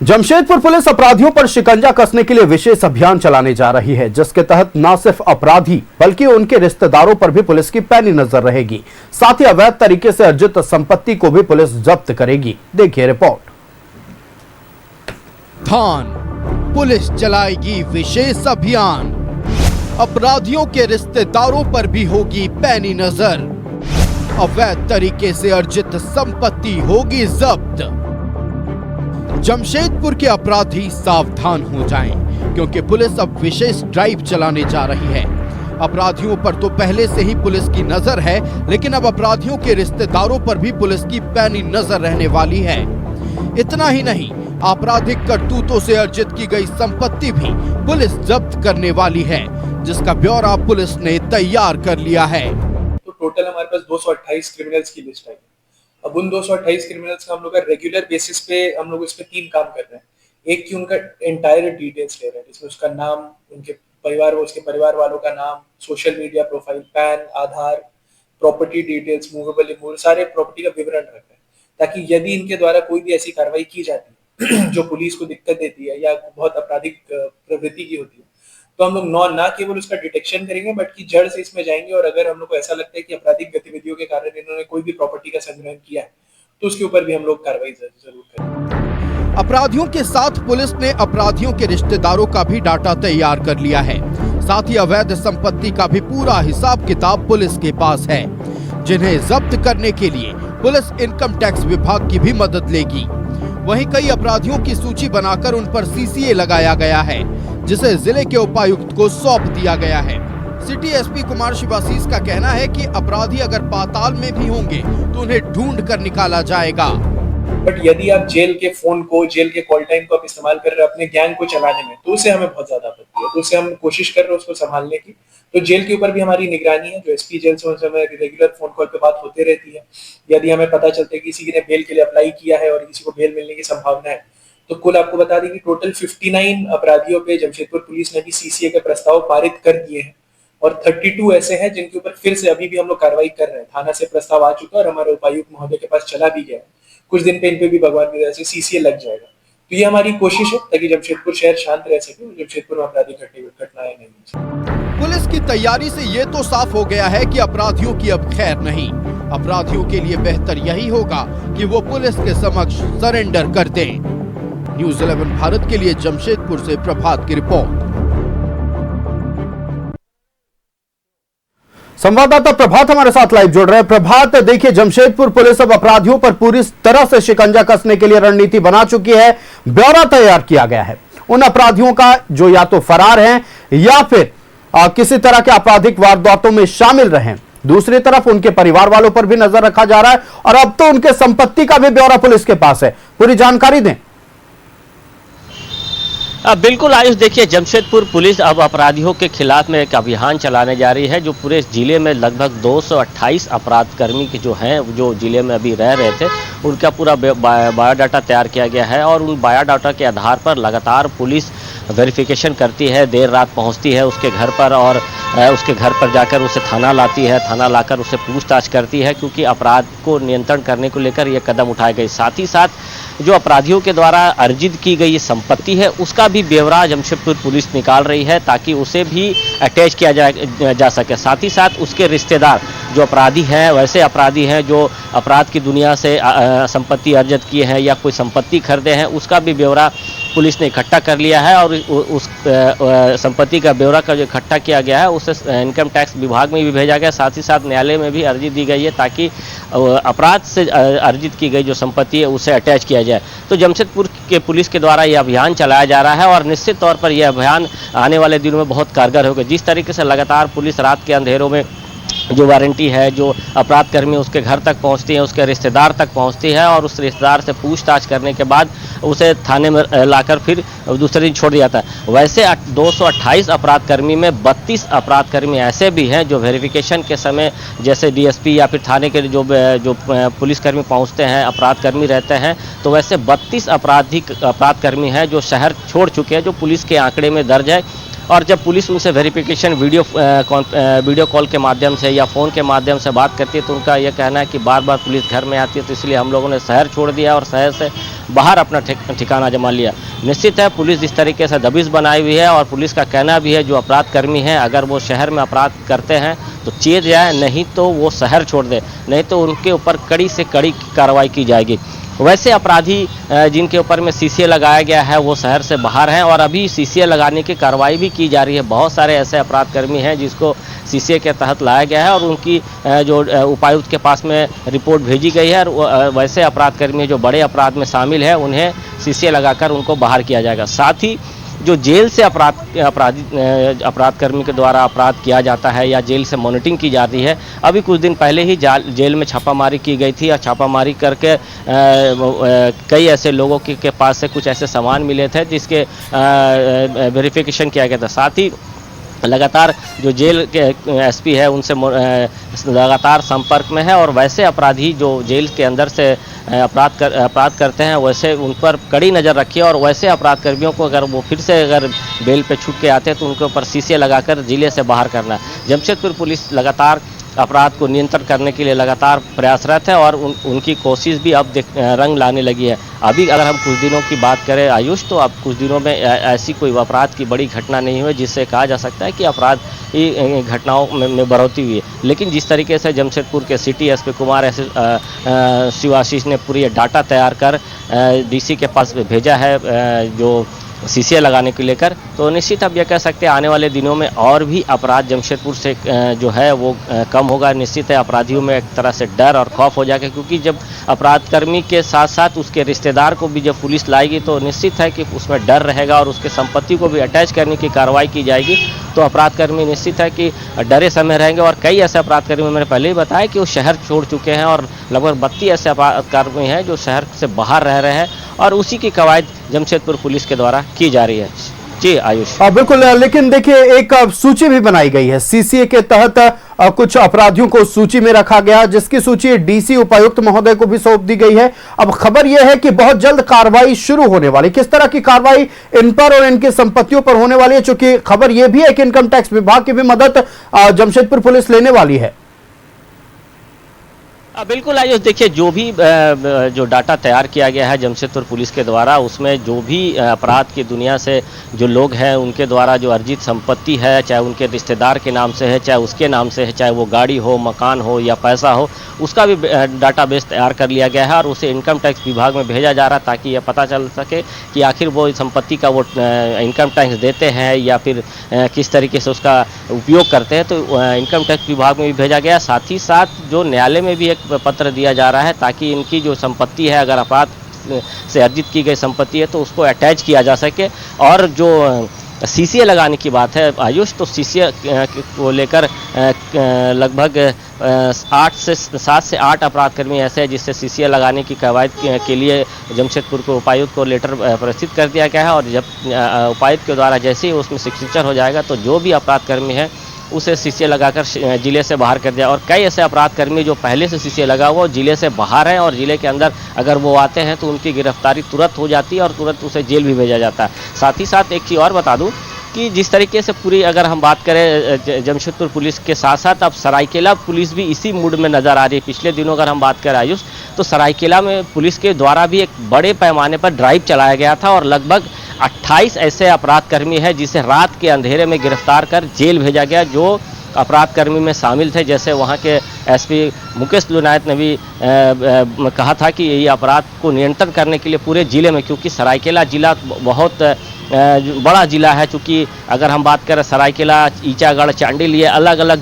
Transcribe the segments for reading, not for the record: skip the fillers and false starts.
Jamshedpur police अपराधियों पर शिकंजा कसने के लिए विशेष अभियान चलाने जा रही है, जिसके तहत न सिर्फ अपराधी बल्कि उनके रिश्तेदारों पर भी पुलिस की पैनी नजर रहेगी। साथ ही अवैध तरीके से अर्जित संपत्ति को भी पुलिस जब्त करेगी। देखिए रिपोर्ट। थान पुलिस चलाएगी विशेष अभियान, अपराधियों के रिश्तेदारों पर भी होगी पैनी नजर, अवैध तरीके से अर्जित संपत्ति होगी जब्त। जमशेदपुर के अपराधी सावधान हो जाएं, क्योंकि पुलिस अब विशेष ड्राइव चलाने जा रही है। अपराधियों पर तो पहले से ही पुलिस की नजर है, लेकिन अब अपराधियों के रिश्तेदारों पर भी पुलिस की पैनी नजर रहने वाली है। इतना ही नहीं, आपराधिक करतूतों से अर्जित की गई संपत्ति भी पुलिस जब्त करने वाली है, जिसका ब्यौरा पुलिस ने तैयार कर लिया है। तो टोटल हमारे पास 228 क्रिमिनल्स की लिस्ट आई। अब उन 228 क्रिमिनल्स का हम लोग रेगुलर बेसिस पे हम लोग इस पे 3 काम कर रहे हैं। एक कि उनका एंटायर डिटेल्स ले रहे हैं, जिसमें उसका नाम, उनके परिवार, उसके परिवार वालों का नाम, सोशल मीडिया प्रोफाइल, पैन, आधार, प्रॉपर्टी डिटेल्स, मूवेबल इमूवेबल, सारे प्रॉपर्टी का विवरण रख रहे हैं, ताकि यदि इनके द्वारा कोई भी ऐसी कार्रवाई की जाती है जो पुलिस को दिक्कत देती है या बहुत आपराधिक प्रवृत्ति की होती है, तो हम लोग ना केवल उसका डिटेक्शन करेंगे, बल्कि जड़ से इसमें जाएंगे। और अगर हम लोग को ऐसा लगता है कि आपराधिक गतिविधियों के कारण इन्होंने कोई भी प्रॉपर्टी का संग्रहण किया है, तो उसके ऊपर भी हम लोग कार्रवाई जरूर करेंगे। अपराधियों के साथ पुलिस ने अपराधियों के रिश्तेदारों का भी डाटा तैयार कर लिया है। साथ ही अवैध संपत्ति का भी पूरा हिसाब किताब पुलिस के पास है, जिन्हें जब्त करने के लिए पुलिस इनकम टैक्स विभाग की भी मदद लेगी। वहीं कई अपराधियों की सूची बनाकर उन पर सीसीए लगाया गया है, जिसे जिले के उपायुक्त को सौंप दिया गया है। सिटी एसपी कुमार शिवासीस का कहना है कि अपराधी अगर पाताल में भी होंगे तो उन्हें ढूंढ कर निकाला जाएगा। बट यदि आप जेल के फोन को, जेल के कॉल टाइम को आप इस्तेमाल कर रहे हैं अपने गैंग को चलाने में, तो उससे हमें बहुत ज्यादा आपत्ति है। तो उससे हम कोशिश कर रहे हैं उसको संभालने की। तो जेल के ऊपर भी हमारी निगरानी है। जो एसपी जेल से उनसे रेगुलर फोन कॉल पे बात होते रहती है। यदि हमें पता चलता है कि किसी ने बेल के लिए अप्लाई किया है और किसी को बेल मिलने की संभावना है, तो कुल आपको बता दें कि टोटल 59 अपराधियों पे जमशेदपुर पुलिस ने भी सीसीए के प्रस्ताव पारित कर दिए हैं, और 32 ऐसे हैं जिनके ऊपर फिर से अभी भी हम लोग कार्रवाई कर रहे हैं। थाना से प्रस्ताव आ चुका है और हमारे उपायुक्त महोदय के पास चला भी गया है। कुछ दिन पे इन पे भी भगवान की दया से सीसीए लग जाएगा। तो ये हमारी कोशिश है ताकि जमशेदपुर शहर शांत रह सके, जमशेदपुर में आपराधिक घटनाएं नहीं। पुलिस की तैयारी से ये तो साफ हो गया है कि अपराधियों की अब खैर नहीं। अपराधियों के लिए बेहतर यही होगा कि वो पुलिस के समक्ष सरेंडर कर दें। न्यूज़ 11 भारत के लिए जमशेदपुर से प्रभात की रिपोर्ट। संवाददाता प्रभात हमारे साथ लाइव जुड़ रहे हैं। प्रभात, देखिए जमशेदपुर पुलिस अब अपराधियों पर पूरी तरह से शिकंजा कसने के लिए रणनीति बना चुकी है। ब्यौरा तैयार किया गया है उन अपराधियों का जो या तो फरार हैं या फिर किसी तरह के आपराधिक वारदातों में शामिल रहे। दूसरी तरफ उनके परिवार वालों पर भी नजर रखा जा रहा है और अब तो उनके संपत्ति का भी ब्यौरा पुलिस के पास है। पूरी जानकारी दें। बिल्कुल आयुष, देखिए जमशेदपुर पुलिस अब अपराधियों के खिलाफ में एक अभियान चलाने जा रही है। जो पूरे जिले में लगभग 228 अपराधकर्मी के जो हैं, जो जिले में अभी रह रहे थे, उनका पूरा बायोडाटा तैयार किया गया है और उन बायोडाटा के आधार पर लगातार पुलिस वेरिफिकेशन करती है। देर रात पहुंचती है उसके घर पर और उसके घर पर जाकर उसे थाना लाती है। थाना लाकर उसे पूछताछ करती है, क्योंकि अपराध को नियंत्रण करने को लेकर यह कदम उठाए गए। साथ ही साथ जो अपराधियों के द्वारा अर्जित की गई संपत्ति है, उसका भी ब्यौरा जमशेदपुर पुलिस निकाल रही है, ताकि उसे भी अटैच किया जा सके। साथ ही साथ उसके रिश्तेदार जो अपराधी हैं, वैसे अपराधी हैं जो अपराध की दुनिया से संपत्ति अर्जित किए हैं या कोई संपत्ति खरीदे हैं, उसका भी ब्यौरा पुलिस ने इकट्ठा कर लिया है। और उस संपत्ति का ब्यौरा का जो इकट्ठा किया गया है उसे इनकम टैक्स विभाग में भी भेजा गया। साथ ही साथ न्यायालय में भी अर्जी दी गई है, ताकि अपराध से अर्जित की गई जो संपत्ति है उसे अटैच किया जाए। तो जमशेदपुर के पुलिस के द्वारा यह अभियान चलाया जा रहा है और निश्चित तौर पर यह अभियान आने वाले दिनों में बहुत कारगर होगा। जिस तरीके से लगातार पुलिस रात के अंधेरों में जो वारंटी है, जो अपराध कर्मी उसके घर तक पहुंचती है, उसके रिश्तेदार तक पहुंचती है और उस रिश्तेदार से पूछताछ करने के बाद उसे थाने में लाकर फिर दूसरे दिन छोड़ दिया जाता है। वैसे 228 अपराध कर्मी में 32 अपराध कर्मी ऐसे भी हैं जो वेरिफिकेशन के समय, जैसे डीएसपी या फिर थाने के जो पुलिसकर्मी पहुंचते हैं, अपराध कर्मी रहते हैं, तो वैसे 32 अपराध कर्मी हैं जो शहर छोड़ चुके हैं, जो पुलिस के आंकड़े में दर्ज है। और जब पुलिस उनसे वेरिफिकेशन वीडियो कॉल के माध्यम से या फ़ोन के माध्यम से बात करती है तो उनका यह कहना है कि बार बार पुलिस घर में आती है, तो इसलिए हम लोगों ने शहर छोड़ दिया और शहर से बाहर अपना ठिकाना जमा लिया। निश्चित है पुलिस इस तरीके से दबिश बनाई हुई है और पुलिस का कहना भी है जो अपराध कर्मी हैं अगर वो शहर में अपराध करते हैं तो चेत जाए, नहीं तो वो शहर छोड़ दे, नहीं तो उनके ऊपर कड़ी से कड़ी कार्रवाई की जाएगी। वैसे अपराधी जिनके ऊपर में सीसीए लगाया गया है वो शहर से बाहर हैं और अभी सीसीए लगाने की कार्रवाई भी की जा रही है। बहुत सारे ऐसे अपराध कर्मी हैं जिसको सीसीए के तहत लाया गया है और उनकी जो उपायुक्त के पास में रिपोर्ट भेजी गई है और वैसे अपराध कर्मी जो बड़े अपराध में शामिल है उन्हें सीसीए लगाकर उनको बाहर किया जाएगा। साथ ही जो जेल से अपराध कर्मी के द्वारा अपराध किया जाता है या जेल से मॉनिटरिंग की जाती है, अभी कुछ दिन पहले ही जेल में छापामारी की गई थी और छापामारी करके कई ऐसे लोगों के पास से कुछ ऐसे सामान मिले थे जिसके वेरिफिकेशन किया गया था। साथ ही लगातार जो जेल के एसपी है उनसे लगातार संपर्क में है और वैसे अपराधी जो जेल के अंदर से अपराध करते हैं वैसे उन पर कड़ी नज़र रखी है और वैसे अपराध कर्मियों को अगर वो फिर से अगर बेल पे छूट के आते हैं तो उनके ऊपर सीसीए लगाकर जिले से बाहर करना है। जमशेदपुर पुलिस लगातार अपराध को नियंत्रण करने के लिए लगातार प्रयासरत है और उनकी कोशिश भी अब रंग लाने लगी है। अभी अगर हम कुछ दिनों की बात करें आयुष, तो अब कुछ दिनों में ऐसी कोई अपराध की बड़ी घटना नहीं हुई जिससे कहा जा सकता है कि अपराध की घटनाओं में बढ़ोतरी हुई है। लेकिन जिस तरीके से जमशेदपुर के सिटी एसपी कुमार शिवाशीष ने पूरी डाटा तैयार कर डीसी के पास भेजा है जो सीसीए लगाने को लेकर, तो निश्चित अब यह कह सकते हैं आने वाले दिनों में और भी अपराध जमशेदपुर से जो है वो कम होगा। निश्चित है अपराधियों में एक तरह से डर और खौफ हो जाएगा, क्योंकि जब अपराधकर्मी के साथ साथ उसके रिश्तेदार को भी जब पुलिस लाएगी तो निश्चित है कि उसमें डर रहेगा और उसके संपत्ति को भी अटैच करने की कार्रवाई की जाएगी। तो अपराधकर्मी निश्चित है कि डरे समय रहेंगे और कई ऐसे अपराधकर्मी मैंने पहले ही बताया कि वो शहर छोड़ चुके हैं और लगभग 32 ऐसे अपराधकर्मी हैं जो शहर से बाहर रह रहे हैं और उसी की कवायद जमशेदपुर पुलिस के द्वारा की जा रही है। जी आयुष। बिल्कुल, लेकिन देखिए एक सूची भी बनाई गई है सीसीए के तहत, कुछ अपराधियों को सूची में रखा गया जिसकी सूची डीसी उपायुक्त महोदय को भी सौंप दी गई है। अब खबर यह है कि बहुत जल्द कार्रवाई शुरू होने वाली। किस तरह की कार्रवाई इन पर और इनकी संपत्तियों पर होने वाली है, चूंकि खबर यह भी है कि इनकम टैक्स विभाग की भी मदद जमशेदपुर पुलिस लेने वाली है। बिल्कुल आयुष, देखिए जो भी जो डाटा तैयार किया गया है जमशेदपुर पुलिस के द्वारा, उसमें जो भी अपराध की दुनिया से जो लोग हैं उनके द्वारा जो अर्जित संपत्ति है, चाहे उनके रिश्तेदार के नाम से है, चाहे उसके नाम से है, चाहे वो गाड़ी हो, मकान हो या पैसा हो, उसका भी डाटाबेस तैयार कर लिया गया है और उसे इनकम टैक्स विभाग में भेजा जा रहा है ताकि यह पता चल सके कि आखिर वो संपत्ति का वो इनकम टैक्स देते हैं या फिर किस तरीके से उसका उपयोग करते हैं। तो इनकम टैक्स विभाग में भी भेजा गया। साथ ही साथ जो न्यायालय में भी एक पत्र दिया जा रहा है ताकि इनकी जो संपत्ति है, अगर अपराध से अर्जित की गई संपत्ति है तो उसको अटैच किया जा सके। और जो सीसीए लगाने की बात है आयुष, तो सीसीए को लेकर लगभग 7 से 8 अपराधकर्मी ऐसे हैं जिससे सीसीए लगाने की कवायद के लिए जमशेदपुर को उपायुक्त को लेटर प्रस्तुत कर दिया गया है और जब उपायुक्त के द्वारा जैसे ही उसमें सिग्नेचर हो जाएगा तो जो भी अपराधकर्मी है उसे सीसीए लगाकर जिले से बाहर कर दिया। और कई ऐसे अपराधकर्मी जो पहले से सीसीए लगा हुआ जिले से बाहर हैं और जिले के अंदर अगर वो आते हैं तो उनकी गिरफ्तारी तुरंत हो जाती है और तुरंत उसे जेल भी भेजा जाता है। साथ ही साथ एक चीज़ और बता दूं कि जिस तरीके से पूरी अगर हम बात करें जमशेदपुर पुलिस के साथ साथ अब सरायकेला पुलिस भी इसी मूड में नज़र आ रही है। पिछले दिनों अगर हम बात करें आयुष, तो सरायकेला में पुलिस के द्वारा भी एक बड़े पैमाने पर ड्राइव चलाया गया था और लगभग 28 ऐसे अपराधकर्मी हैं जिसे रात के अंधेरे में गिरफ्तार कर जेल भेजा गया जो अपराधकर्मी में शामिल थे। जैसे वहाँ के एसपी मुकेश लुनायत ने भी कहा था कि ये अपराध को नियंत्रण करने के लिए पूरे ज़िले में, क्योंकि सरायकेला ज़िला बहुत बड़ा ज़िला है, चूँकि अगर हम बात करें सरायकेला, ईचागढ़, चांडिल ये अलग अलग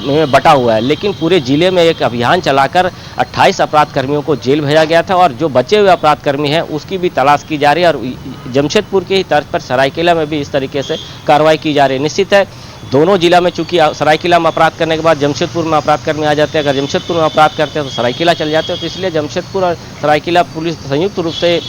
में बटा हुआ है, लेकिन पूरे ज़िले में एक अभियान चलाकर 28 अपराधकर्मियों को जेल भेजा गया था और जो बचे हुए अपराधकर्मी हैं उसकी भी तलाश की जा रही है और जमशेदपुर के ही तर्ज पर सरायकेला में भी इस तरीके से कार्रवाई की जा रही है। निश्चित है दोनों जिला में, चूंकि सरायकेला में अपराध करने के बाद जमशेदपुर में अपराधकर्मी आ जाते हैं, अगर जमशेदपुर में अपराध करते हैं तो सरायकेला चल जाते हैं, तो इसलिए जमशेदपुर और सरायकेला पुलिस संयुक्त रूप से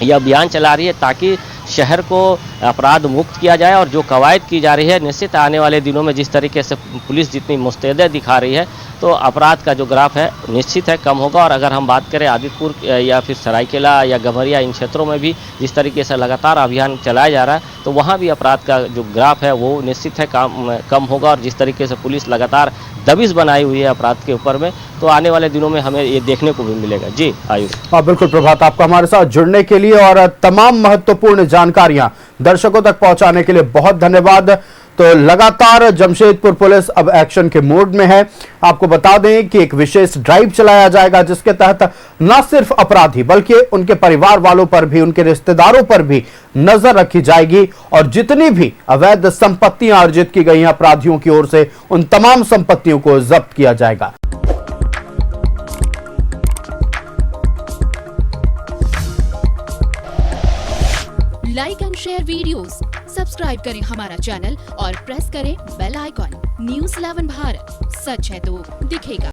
यह अभियान चला रही है ताकि शहर को अपराध मुक्त किया जाए। और जो कवायद की जा रही है, निश्चित आने वाले दिनों में जिस तरीके से पुलिस जितनी मुस्तैदी दिखा रही है तो अपराध का जो ग्राफ है निश्चित है कम होगा। और अगर हम बात करें आदितपुर या फिर सरायकेला या गम्हरिया इन क्षेत्रों में भी जिस तरीके से लगातार अभियान चलाया जा रहा है, तो वहाँ भी अपराध का जो ग्राफ है वो निश्चित है कम होगा। और जिस तरीके से पुलिस लगातार दबिश बनाई हुई है अपराध के ऊपर में, तो आने वाले दिनों में हमें ये देखने को भी मिलेगा। जी आयुष। हाँ बिल्कुल प्रभात, आपका हमारे साथ जुड़ने के लिए और तमाम महत्वपूर्ण जानकारियां दर्शकों तक पहुंचाने के लिए बहुत धन्यवाद। तो लगातार जमशेदपुर पुलिस अब एक्शन के मोड में है। आपको बता दें कि एक विशेष ड्राइव चलाया जाएगा जिसके तहत न सिर्फ अपराधी बल्कि उनके परिवार वालों पर भी, उनके रिश्तेदारों पर भी नजर रखी जाएगी और जितनी भी अवैध संपत्तियां अर्जित की गई हैं अपराधियों की ओर से, उन तमाम संपत्तियों को जब्त किया जाएगा। Like and share videos, subscribe करें हमारा चैनल और प्रेस करें बेल आइकॉन। न्यूज़ 11 भारत, सच है तो दिखेगा।